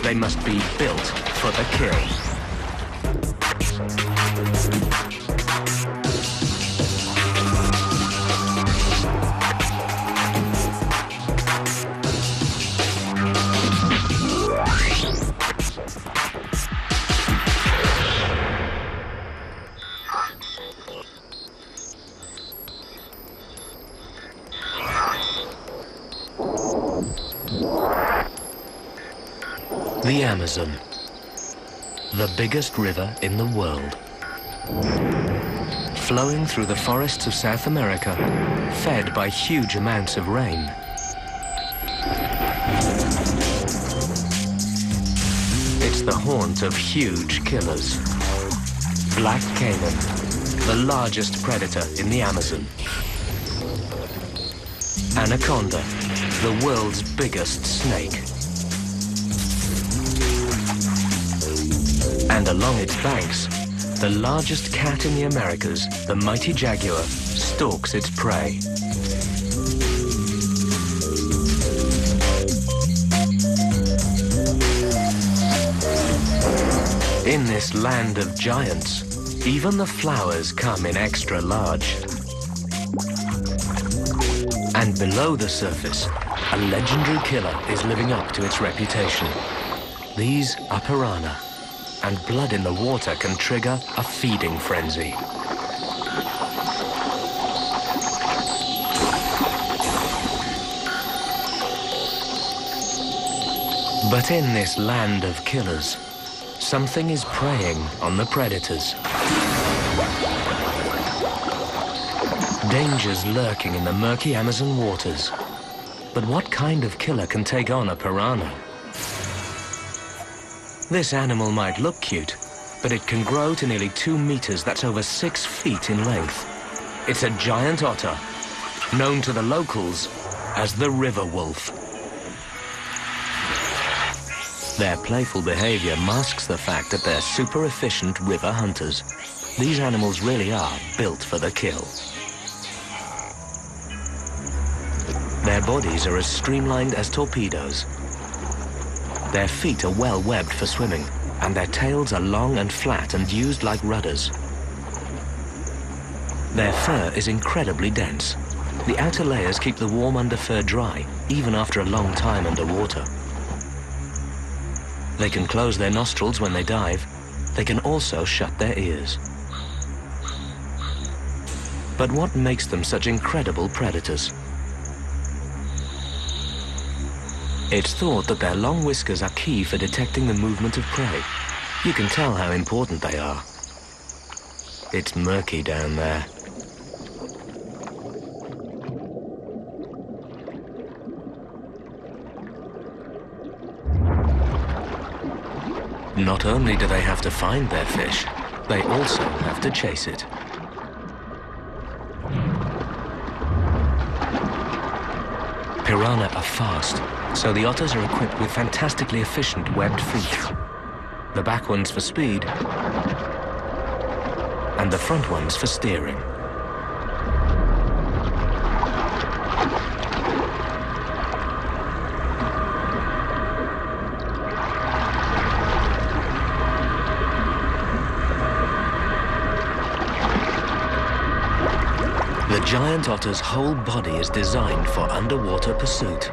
They must be built for the kill. The Amazon, the biggest river in the world. Flowing through the forests of South America, fed by huge amounts of rain. It's the haunt of huge killers. Black caiman, the largest predator in the Amazon. Anaconda, the world's biggest snake. And along its banks, the largest cat in the Americas, the mighty jaguar, stalks its prey. In this land of giants, even the flowers come in extra large. And below the surface, a legendary killer is living up to its reputation. These are piranha. And blood in the water can trigger a feeding frenzy. But in this land of killers, something is preying on the predators. Dangers lurking in the murky Amazon waters. But what kind of killer can take on a piranha? This animal might look cute, but it can grow to nearly 2 meters, that's over 6 feet in length. It's a giant otter, known to the locals as the river wolf. Their playful behavior masks the fact that they're super efficient river hunters. These animals really are built for the kill. Their bodies are as streamlined as torpedoes. Their feet are well webbed for swimming, and their tails are long and flat and used like rudders. Their fur is incredibly dense. The outer layers keep the warm underfur dry, even after a long time underwater. They can close their nostrils when they dive. They can also shut their ears. But what makes them such incredible predators? It's thought that their long whiskers are key for detecting the movement of prey. You can tell how important they are. It's murky down there. Not only do they have to find their fish, they also have to chase it. Piranha are fast, so the otters are equipped with fantastically efficient webbed feet. The back ones for speed, and the front ones for steering. The giant otter's whole body is designed for underwater pursuit.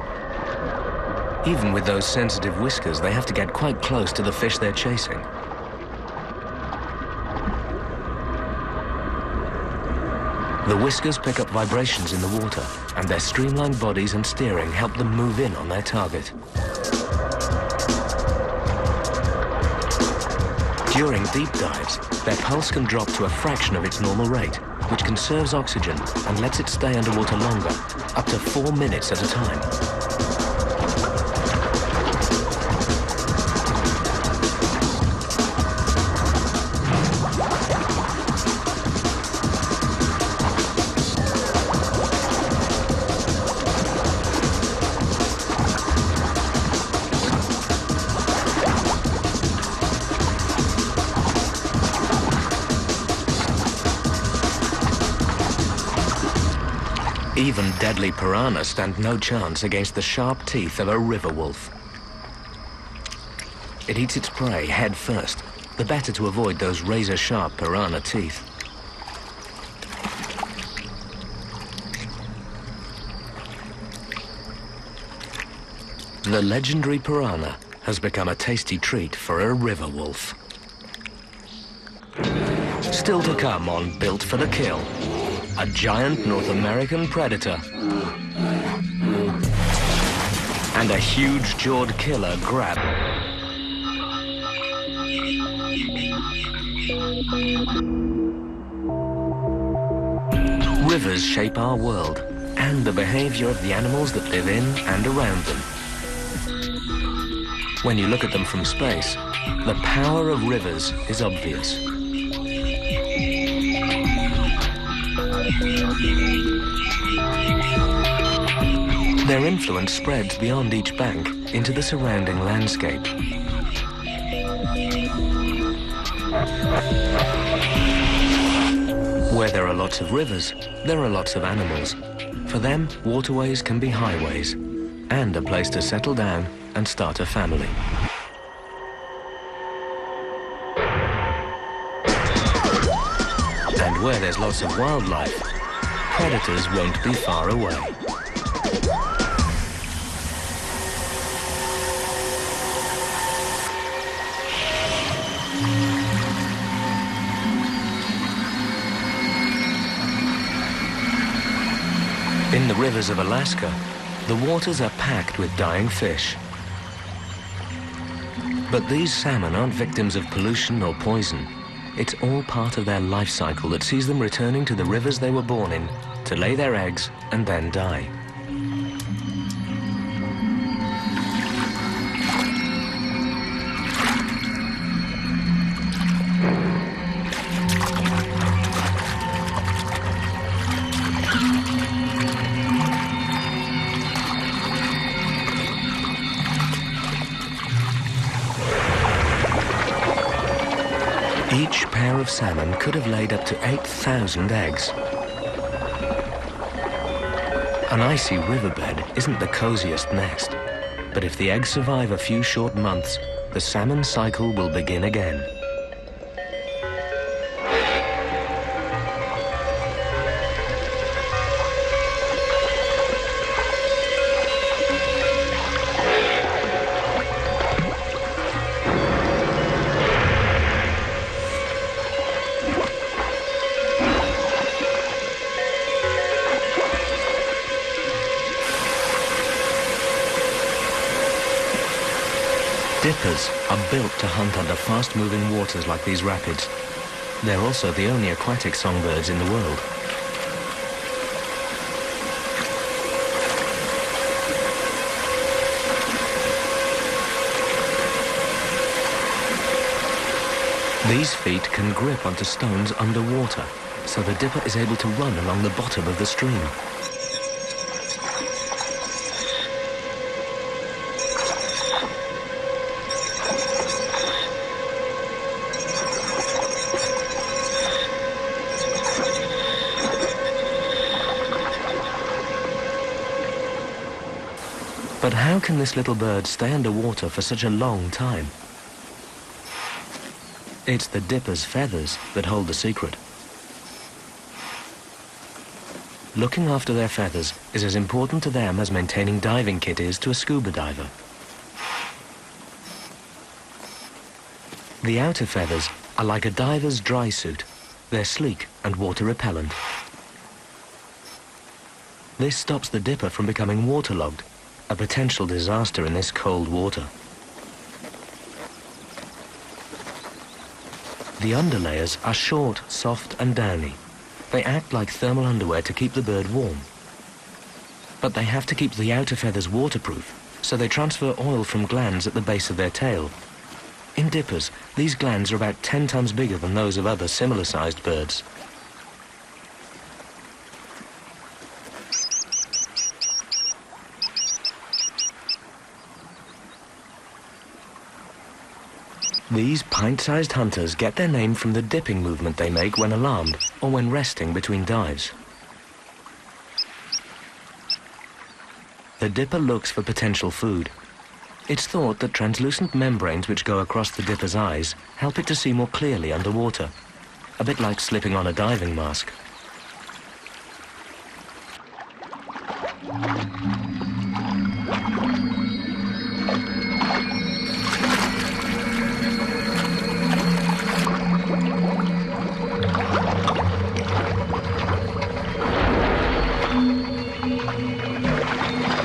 Even with those sensitive whiskers, they have to get quite close to the fish they're chasing. The whiskers pick up vibrations in the water, and their streamlined bodies and steering help them move in on their target. During deep dives, their pulse can drop to a fraction of its normal rate, which conserves oxygen and lets it stay underwater longer, up to 4 minutes at a time. Even deadly piranhas stand no chance against the sharp teeth of a river wolf. It eats its prey head first, the better to avoid those razor-sharp piranha teeth. The legendary piranha has become a tasty treat for a river wolf. Still to come on Built for the Kill, a giant North American predator and a huge-jawed killer grab. Rivers shape our world and the behavior of the animals that live in and around them. When you look at them from space, the power of rivers is obvious. Their influence spreads beyond each bank into the surrounding landscape. Where there are lots of rivers, there are lots of animals. For them, waterways can be highways and a place to settle down and start a family. And where there's lots of wildlife, predators won't be far away. In the rivers of Alaska, the waters are packed with dying fish. But these salmon aren't victims of pollution or poison. It's all part of their life cycle that sees them returning to the rivers they were born in to lay their eggs and then die. Each pair of salmon could have laid up to 8,000 eggs. An icy riverbed isn't the coziest nest, but if the eggs survive a few short months, the salmon cycle will begin again. Dippers are built to hunt under fast-moving waters like these rapids. They're also the only aquatic songbirds in the world. These feet can grip onto stones underwater, so the dipper is able to run along the bottom of the stream. But how can this little bird stay underwater for such a long time? It's the dipper's feathers that hold the secret. Looking after their feathers is as important to them as maintaining diving kit is to a scuba diver. The outer feathers are like a diver's dry suit. They're sleek and water repellent. This stops the dipper from becoming waterlogged, a potential disaster in this cold water. The underlayers are short, soft and downy. They act like thermal underwear to keep the bird warm. But they have to keep the outer feathers waterproof, so they transfer oil from glands at the base of their tail. In dippers, these glands are about 10 times bigger than those of other similar-sized birds. These pint-sized hunters get their name from the dipping movement they make when alarmed or when resting between dives. The dipper looks for potential food. It's thought that translucent membranes which go across the dipper's eyes help it to see more clearly underwater, a bit like slipping on a diving mask.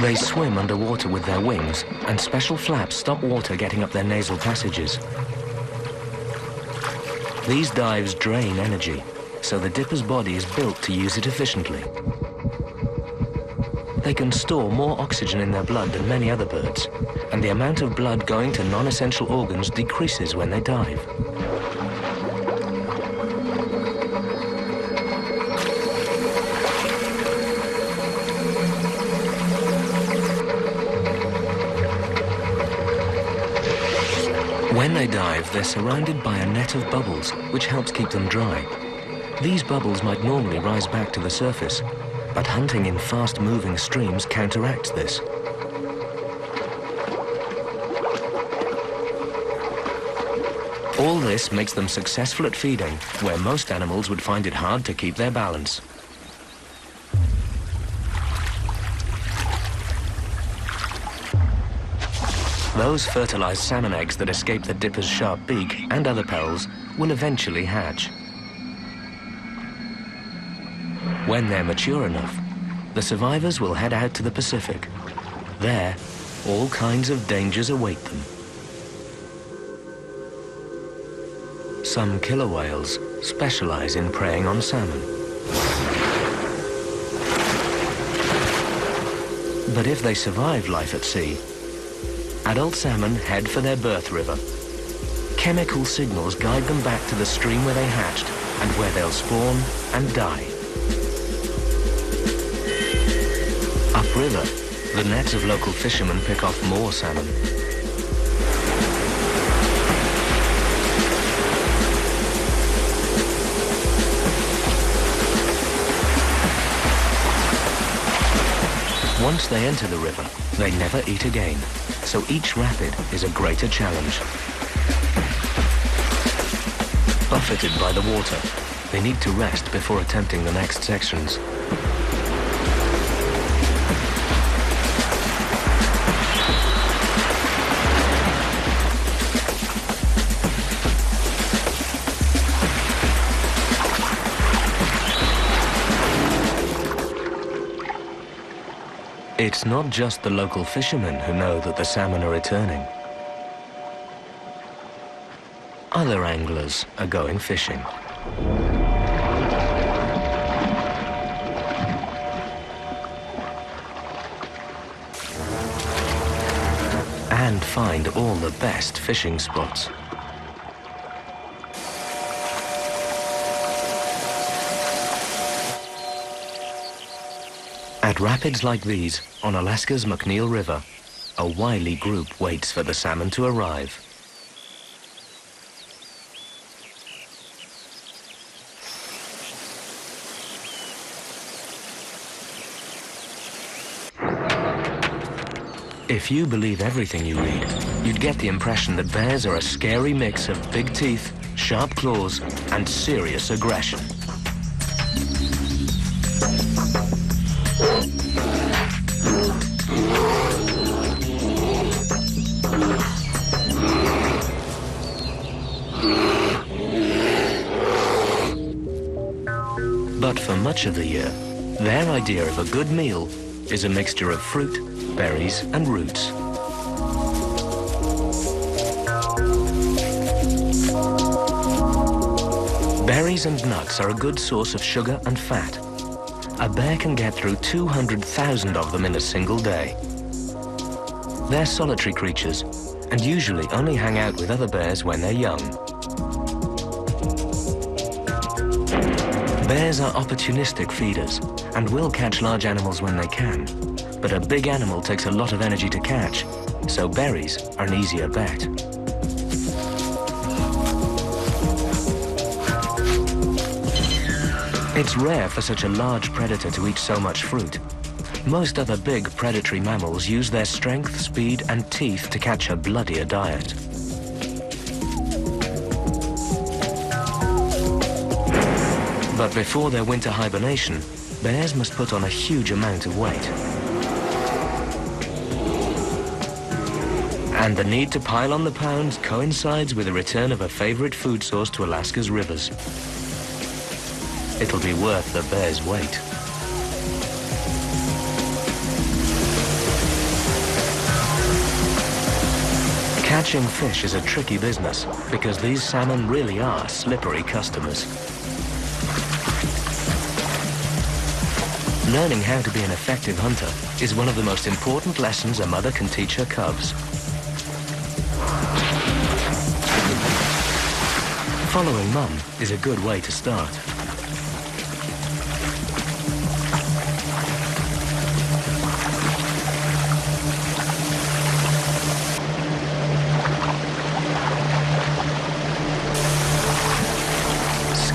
They swim underwater with their wings, and special flaps stop water getting up their nasal passages. These dives drain energy, so the dipper's body is built to use it efficiently. They can store more oxygen in their blood than many other birds, and the amount of blood going to non-essential organs decreases when they dive. When they dive, they're surrounded by a net of bubbles, which helps keep them dry. These bubbles might normally rise back to the surface, but hunting in fast-moving streams counteracts this. All this makes them successful at feeding, where most animals would find it hard to keep their balance. Those fertilized salmon eggs that escape the dipper's sharp beak and other pells will eventually hatch. When they're mature enough, the survivors will head out to the Pacific. There, all kinds of dangers await them. Some killer whales specialize in preying on salmon. But if they survive life at sea, adult salmon head for their birth river. Chemical signals guide them back to the stream where they hatched and where they'll spawn and die. Upriver, the nets of local fishermen pick off more salmon. Once they enter the river, they never eat again, so each rapid is a greater challenge. Buffeted by the water, they need to rest before attempting the next sections. It's not just the local fishermen who know that the salmon are returning. Other anglers are going fishing. And find all the best fishing spots. At rapids like these, on Alaska's McNeil River, a wily group waits for the salmon to arrive. If you believe everything you read, you'd get the impression that bears are a scary mix of big teeth, sharp claws, and serious aggression. But for much of the year, their idea of a good meal is a mixture of fruit, berries, and roots. Berries and nuts are a good source of sugar and fat. A bear can get through 200,000 of them in a single day. They're solitary creatures and usually only hang out with other bears when they're young. Bears are opportunistic feeders and will catch large animals when they can, but a big animal takes a lot of energy to catch, so berries are an easier bet. It's rare for such a large predator to eat so much fruit, Most other big predatory mammals use their strength, speed, and teeth to catch a bloodier diet. But before their winter hibernation, bears must put on a huge amount of weight. And the need to pile on the pounds coincides with the return of a favorite food source to Alaska's rivers. It'll be worth the bear's weight. Catching fish is a tricky business because these salmon really are slippery customers. Learning how to be an effective hunter is one of the most important lessons a mother can teach her cubs. Following Mum is a good way to start.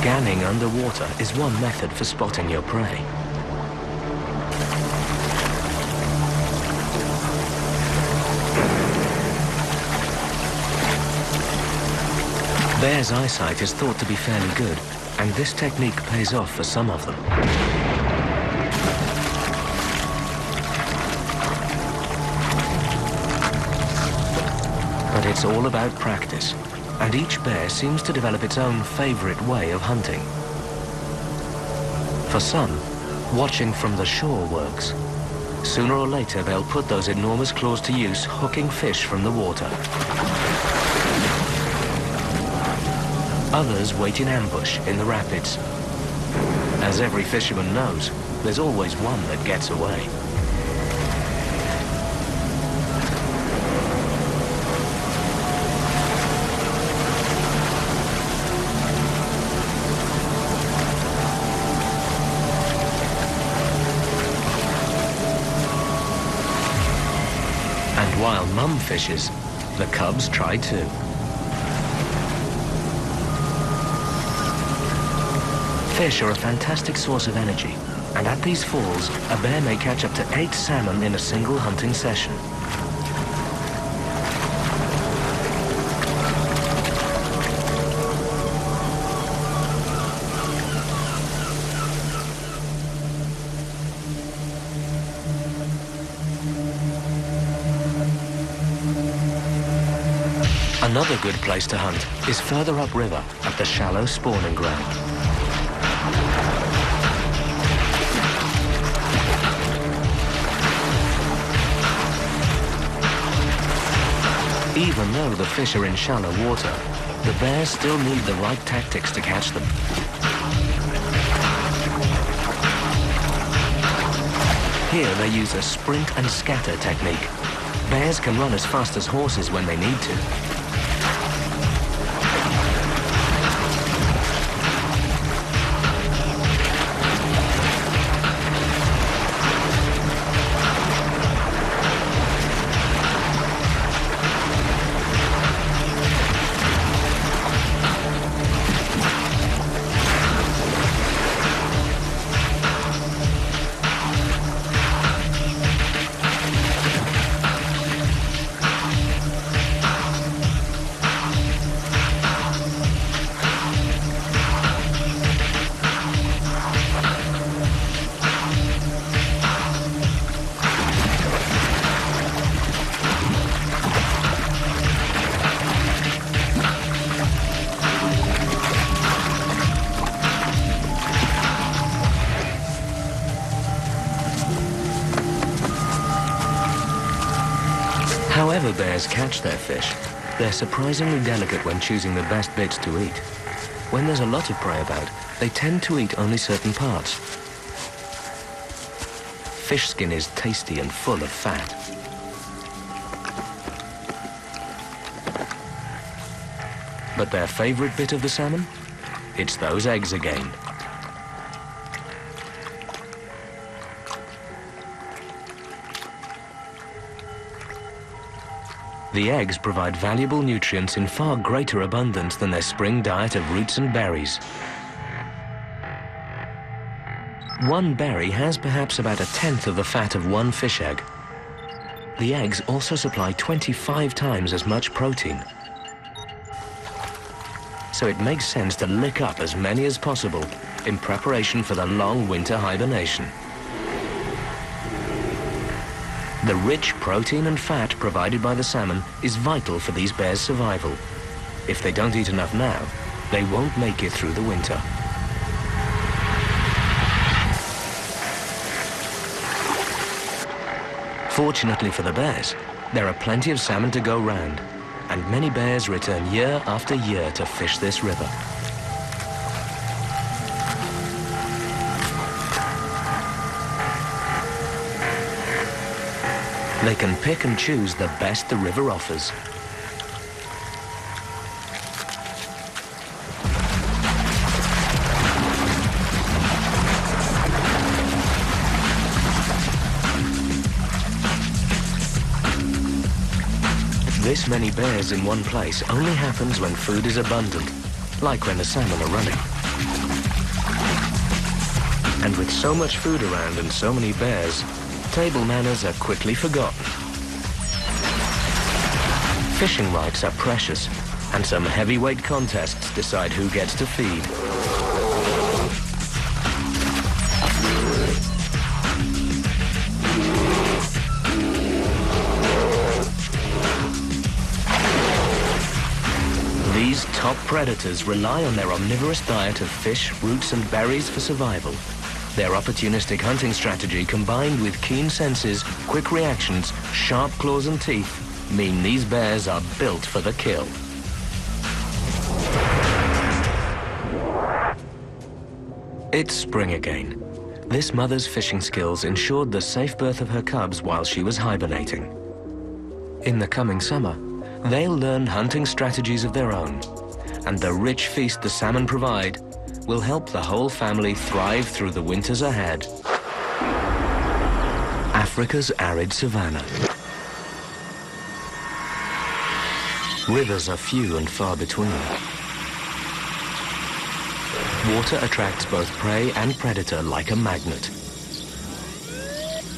Scanning underwater is one method for spotting your prey. Bears' eyesight is thought to be fairly good, and this technique pays off for some of them. But it's all about practice, and each bear seems to develop its own favorite way of hunting. For some, watching from the shore works. Sooner or later, they'll put those enormous claws to use hooking fish from the water. Others wait in ambush in the rapids. As every fisherman knows, there's always one that gets away. And while Mum fishes, the cubs try too. Fish are a fantastic source of energy, and at these falls, a bear may catch up to 8 salmon in a single hunting session. Another good place to hunt is further upriver at the shallow spawning ground. Even though the fish are in shallow water, the bears still need the right tactics to catch them. Here they use a sprint and scatter technique. Bears can run as fast as horses when they need to. However bears catch their fish, they're surprisingly delicate when choosing the best bits to eat. When there's a lot of prey about, they tend to eat only certain parts. Fish skin is tasty and full of fat. But their favorite bit of the salmon? It's those eggs again. The eggs provide valuable nutrients in far greater abundance than their spring diet of roots and berries. One berry has perhaps about 1/10 of the fat of one fish egg. The eggs also supply 25 times as much protein. So it makes sense to lick up as many as possible in preparation for the long winter hibernation. The rich protein and fat provided by the salmon is vital for these bears' survival. If they don't eat enough now, they won't make it through the winter. Fortunately for the bears, there are plenty of salmon to go round, and many bears return year after year to fish this river. They can pick and choose the best the river offers. This many bears in one place only happens when food is abundant, like when the salmon are running. And with so much food around and so many bears, table manners are quickly forgotten. Fishing rights are precious, and some heavyweight contests decide who gets to feed. These top predators rely on their omnivorous diet of fish, roots and berries for survival. Their opportunistic hunting strategy combined with keen senses, quick reactions, sharp claws and teeth mean these bears are built for the kill. It's spring again. This mother's fishing skills ensured the safe birth of her cubs while she was hibernating. In the coming summer, they'll learn hunting strategies of their own, and the rich feast the salmon provide will help the whole family thrive through the winters ahead. Africa's arid savanna. Rivers are few and far between. Water attracts both prey and predator like a magnet.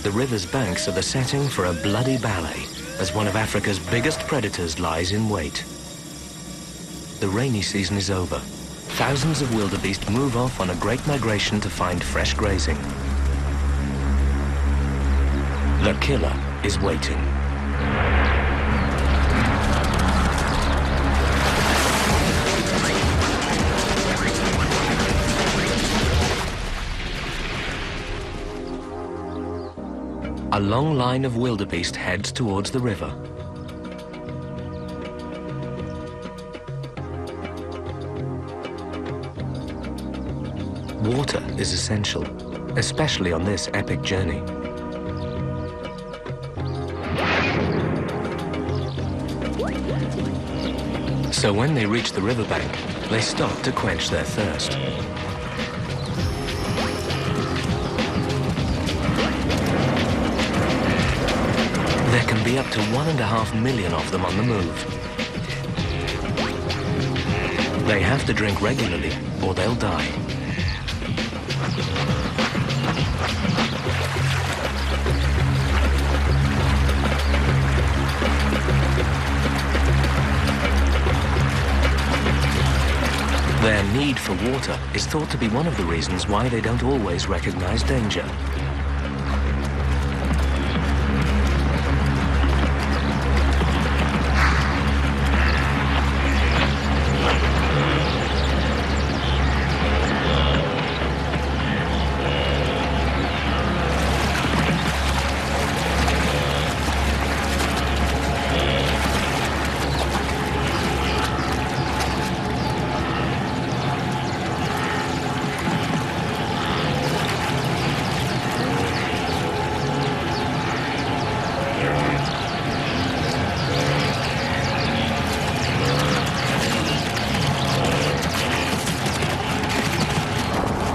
The river's banks are the setting for a bloody ballet as one of Africa's biggest predators lies in wait. The rainy season is over. Thousands of wildebeest move off on a great migration to find fresh grazing. The killer is waiting. A long line of wildebeest heads towards the river. Water is essential, especially on this epic journey. So when they reach the riverbank, they stop to quench their thirst. There can be up to 1.5 million of them on the move. They have to drink regularly or they'll die. Their need for water is thought to be one of the reasons why they don't always recognize danger.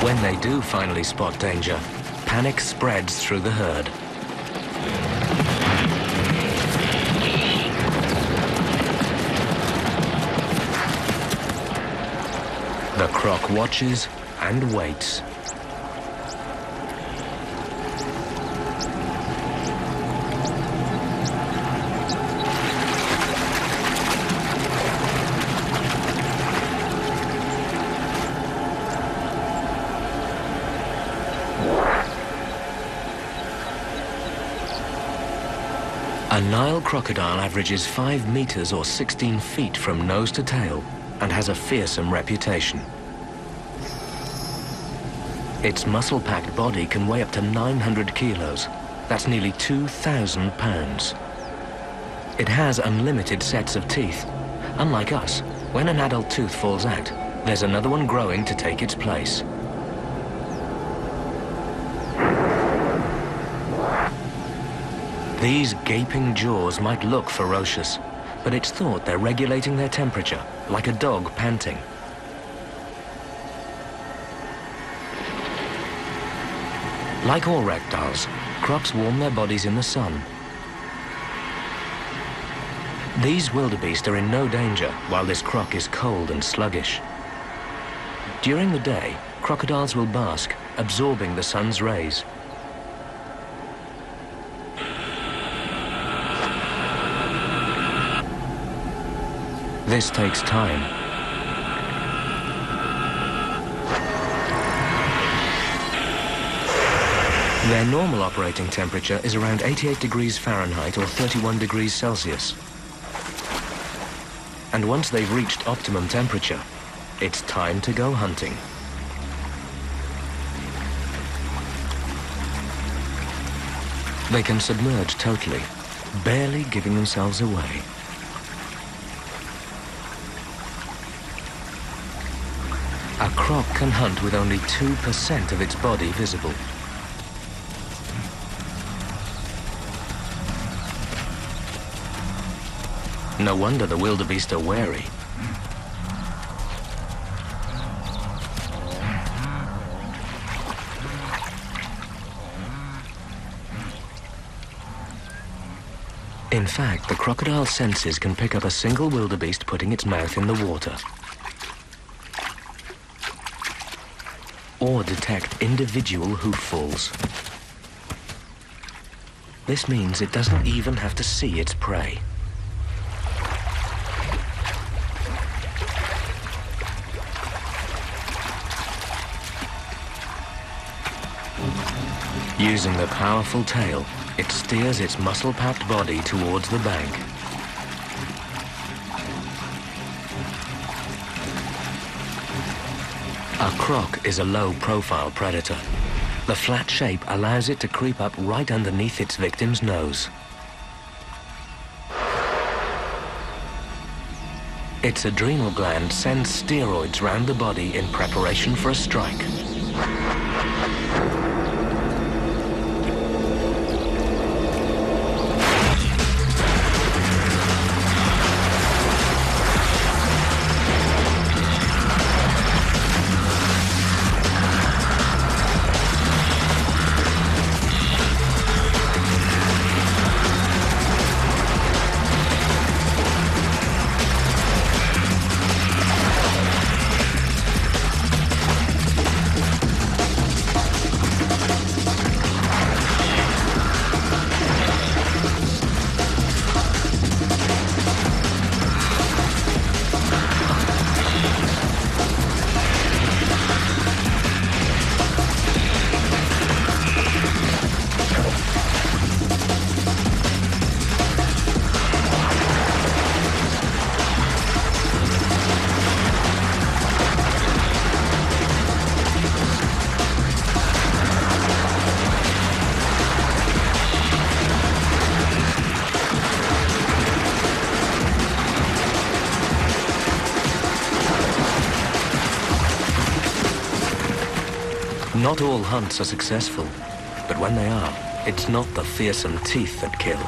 When they do finally spot danger, panic spreads through the herd. The croc watches and waits. A Nile crocodile averages 5 meters or 16 feet from nose to tail and has a fearsome reputation. Its muscle-packed body can weigh up to 900 kilos. That's nearly 2,000 pounds. It has unlimited sets of teeth. Unlike us, when an adult tooth falls out, there's another one growing to take its place. These gaping jaws might look ferocious, but it's thought they're regulating their temperature, like a dog panting. Like all reptiles, crocs warm their bodies in the sun. These wildebeest are in no danger while this croc is cold and sluggish. During the day, crocodiles will bask, absorbing the sun's rays. This takes time. Their normal operating temperature is around 88 degrees Fahrenheit or 31 degrees Celsius. And once they've reached optimum temperature, it's time to go hunting. They can submerge totally, barely giving themselves away. A croc can hunt with only 2% of its body visible. No wonder the wildebeest are wary. In fact, the crocodile's senses can pick up a single wildebeest putting its mouth in the water, or detect individual hooffalls. This means it doesn't even have to see its prey. Using the powerful tail, it steers its muscle-packed body towards the bank. A croc is a low-profile predator. The flat shape allows it to creep up right underneath its victim's nose. Its adrenal gland sends steroids round the body in preparation for a strike. Not all hunts are successful, but when they are, it's not the fearsome teeth that kill.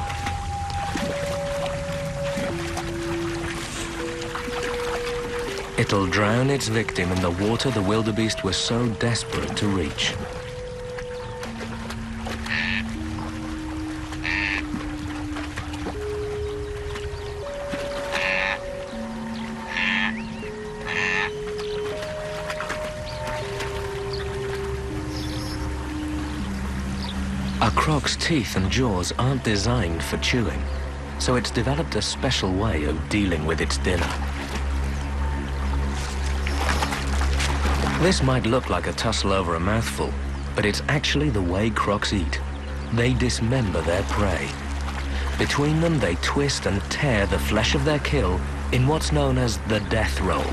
It'll drown its victim in the water the wildebeest was so desperate to reach. A croc's teeth and jaws aren't designed for chewing, so it's developed a special way of dealing with its dinner. This might look like a tussle over a mouthful, but it's actually the way crocs eat. They dismember their prey. Between them, they twist and tear the flesh of their kill in what's known as the death roll,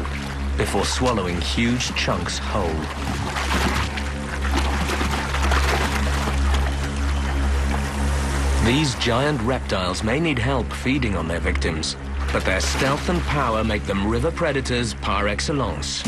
before swallowing huge chunks whole. These giant reptiles may need help feeding on their victims, but their stealth and power make them river predators par excellence.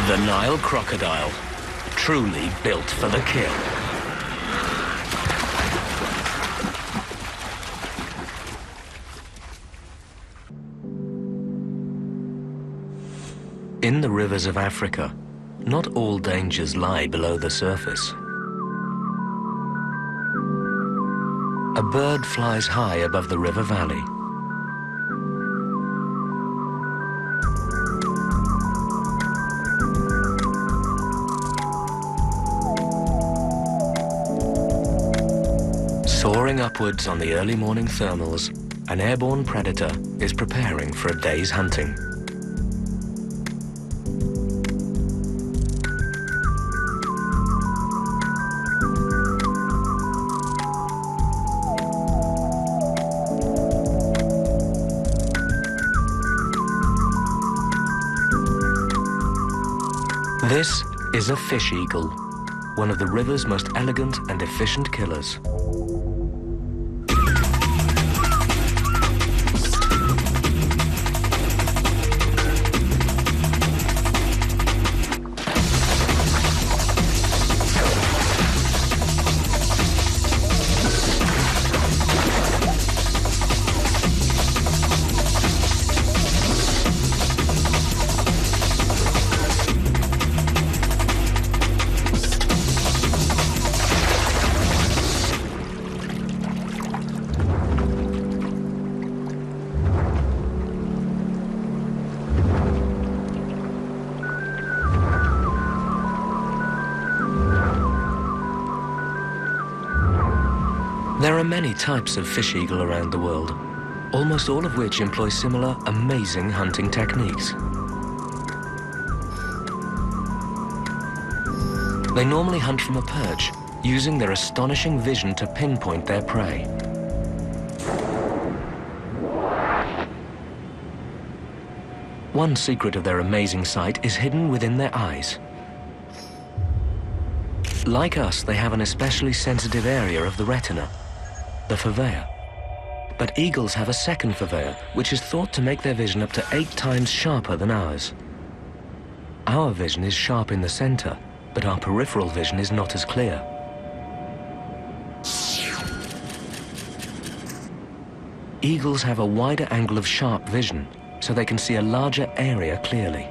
The Nile crocodile, truly built for the kill. In the rivers of Africa, not all dangers lie below the surface. A bird flies high above the river valley. Soaring upwards on the early morning thermals, an airborne predator is preparing for a day's hunting. This is a fish eagle, one of the river's most elegant and efficient killers. There are many types of fish eagle around the world, almost all of which employ similar amazing hunting techniques. They normally hunt from a perch, using their astonishing vision to pinpoint their prey. One secret of their amazing sight is hidden within their eyes. Like us, they have an especially sensitive area of the retina, the fovea. But eagles have a second fovea, which is thought to make their vision up to 8 times sharper than ours. Our vision is sharp in the center, but our peripheral vision is not as clear. Eagles have a wider angle of sharp vision, so they can see a larger area clearly.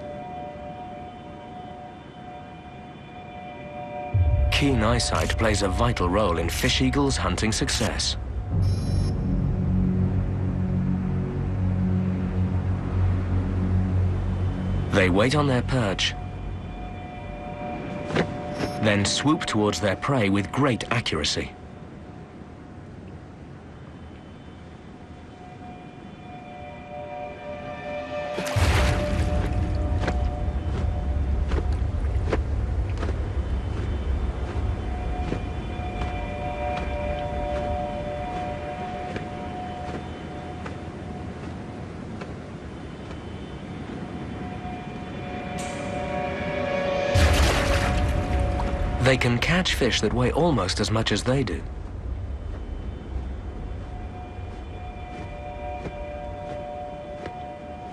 Keen eyesight plays a vital role in fish eagles' hunting success. They wait on their perch, then swoop towards their prey with great accuracy. They can catch fish that weigh almost as much as they do.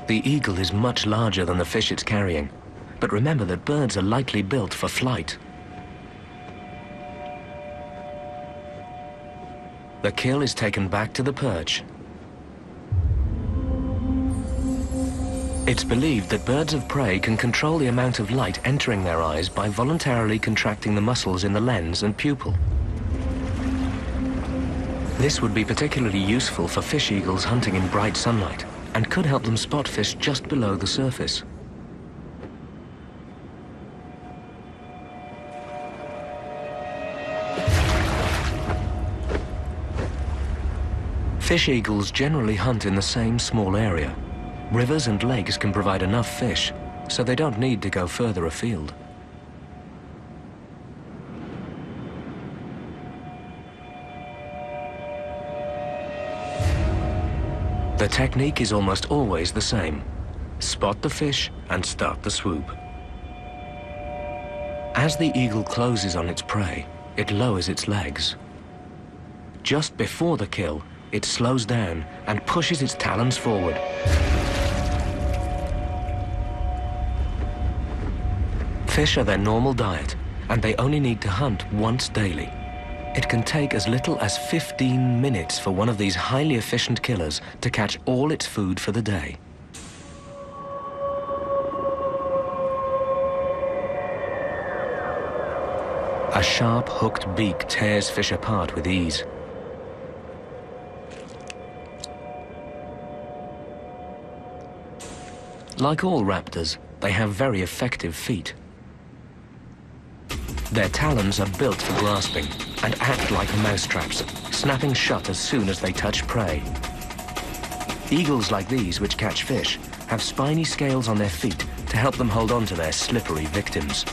The eagle is much larger than the fish it's carrying, but remember that birds are likely built for flight. The kill is taken back to the perch. It's believed that birds of prey can control the amount of light entering their eyes by voluntarily contracting the muscles in the lens and pupil. This would be particularly useful for fish eagles hunting in bright sunlight and could help them spot fish just below the surface. Fish eagles generally hunt in the same small area. Rivers and lakes can provide enough fish, so they don't need to go further afield. The technique is almost always the same. Spot the fish and start the swoop. As the eagle closes on its prey, it lowers its legs. Just before the kill, it slows down and pushes its talons forward. Fish are their normal diet, and they only need to hunt once daily. It can take as little as 15 minutes for one of these highly efficient killers to catch all its food for the day. A sharp, hooked beak tears fish apart with ease. Like all raptors, they have very effective feet. Their talons are built for grasping and act like mousetraps, snapping shut as soon as they touch prey. Eagles like these, which catch fish, have spiny scales on their feet to help them hold on to their slippery victims.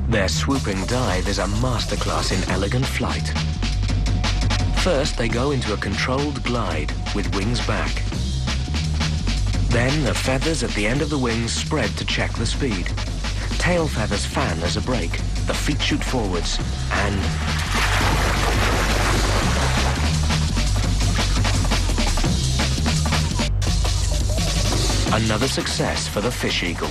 Their swooping dive is a masterclass in elegant flight. First, they go into a controlled glide with wings back. Then, the feathers at the end of the wings spread to check the speed. Tail feathers fan as a brake, the feet shoot forwards, and... another success for the fish eagle.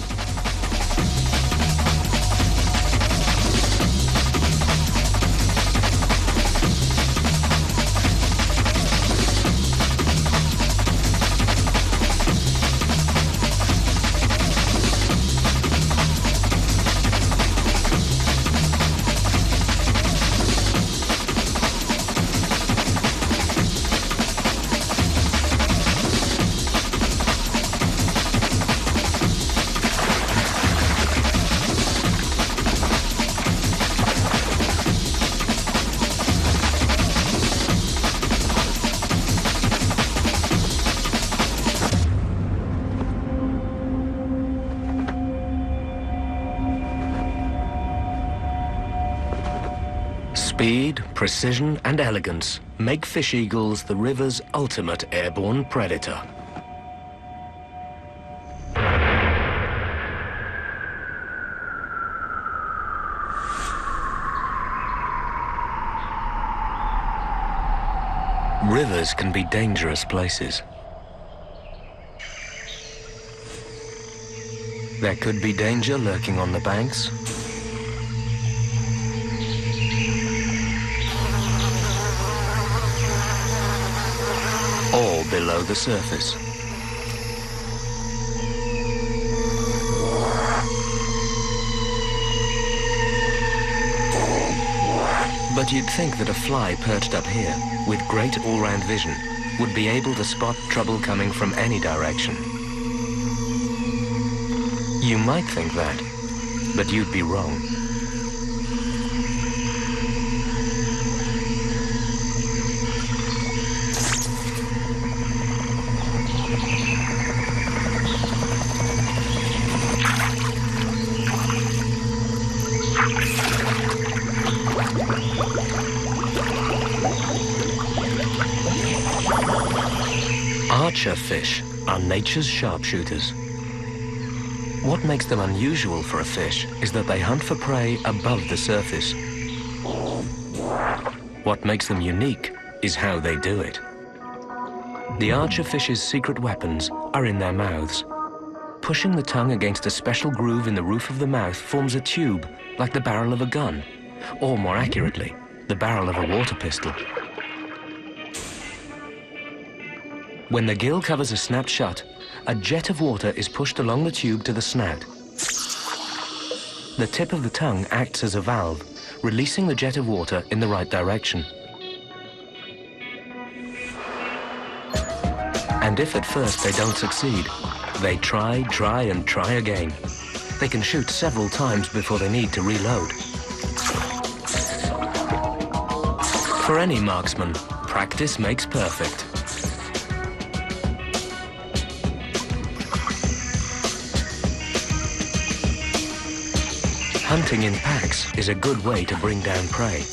Speed, precision, and elegance make fish eagles the river's ultimate airborne predator. Rivers can be dangerous places. There could be danger lurking on the banks, or below the surface. But you'd think that a fly perched up here, with great all-round vision, would be able to spot trouble coming from any direction. You might think that, but you'd be wrong. Archer fish are nature's sharpshooters. What makes them unusual for a fish is that they hunt for prey above the surface. What makes them unique is how they do it. The archer fish's secret weapons are in their mouths. Pushing the tongue against a special groove in the roof of the mouth forms a tube, like the barrel of a gun, or more accurately, the barrel of a water pistol. When the gill covers are snapped shut, a jet of water is pushed along the tube to the snout. The tip of the tongue acts as a valve, releasing the jet of water in the right direction. And if at first they don't succeed, they try and try again. They can shoot several times before they need to reload. For any marksman, practice makes perfect. Hunting in packs is a good way to bring down prey.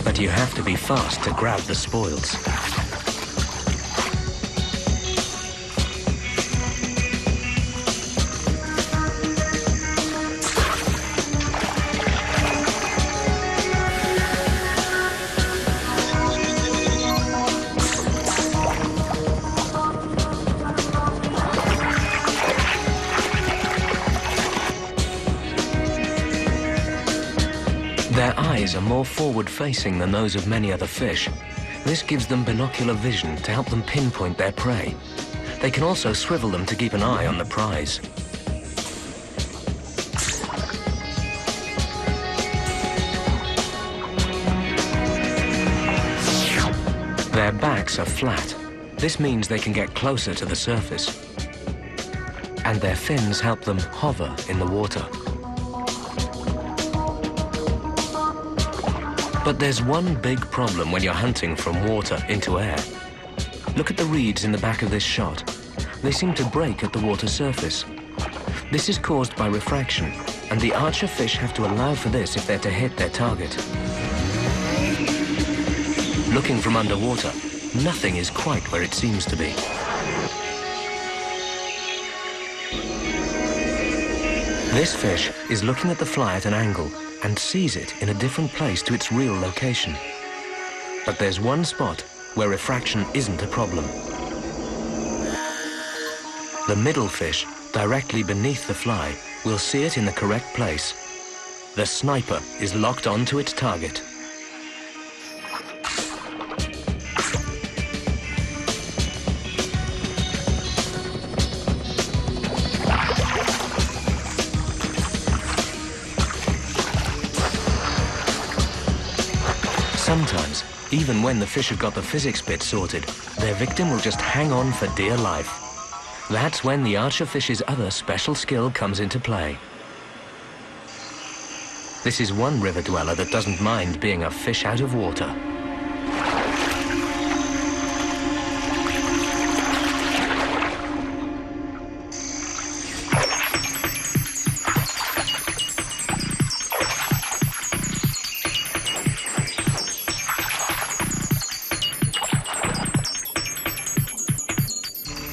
But you have to be fast to grab the spoils. Their eyes are more forward-facing than those of many other fish. This gives them binocular vision to help them pinpoint their prey. They can also swivel them to keep an eye on the prize. Their backs are flat. This means they can get closer to the surface. And their fins help them hover in the water. But there's one big problem when you're hunting from water into air. Look at the reeds in the back of this shot. They seem to break at the water surface. This is caused by refraction, and the archer fish have to allow for this if they're to hit their target. Looking from underwater, nothing is quite where it seems to be. This fish is looking at the fly at an angle and sees it in a different place to its real location. But there's one spot where refraction isn't a problem. The middle fish, directly beneath the fly, will see it in the correct place. The sniper is locked onto its target. Sometimes, even when the fish have got the physics bit sorted, their victim will just hang on for dear life. That's when the archer fish's other special skill comes into play. This is one river dweller that doesn't mind being a fish out of water.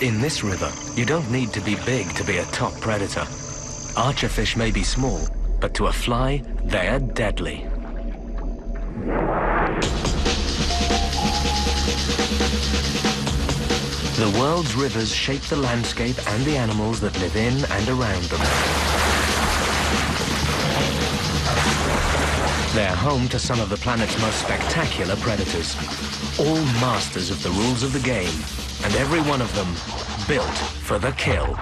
In this river, you don't need to be big to be a top predator. Archer fish may be small, but to a fly, they're deadly. The world's rivers shape the landscape and the animals that live in and around them. They're home to some of the planet's most spectacular predators, all masters of the rules of the game, and every one of them built for the kill.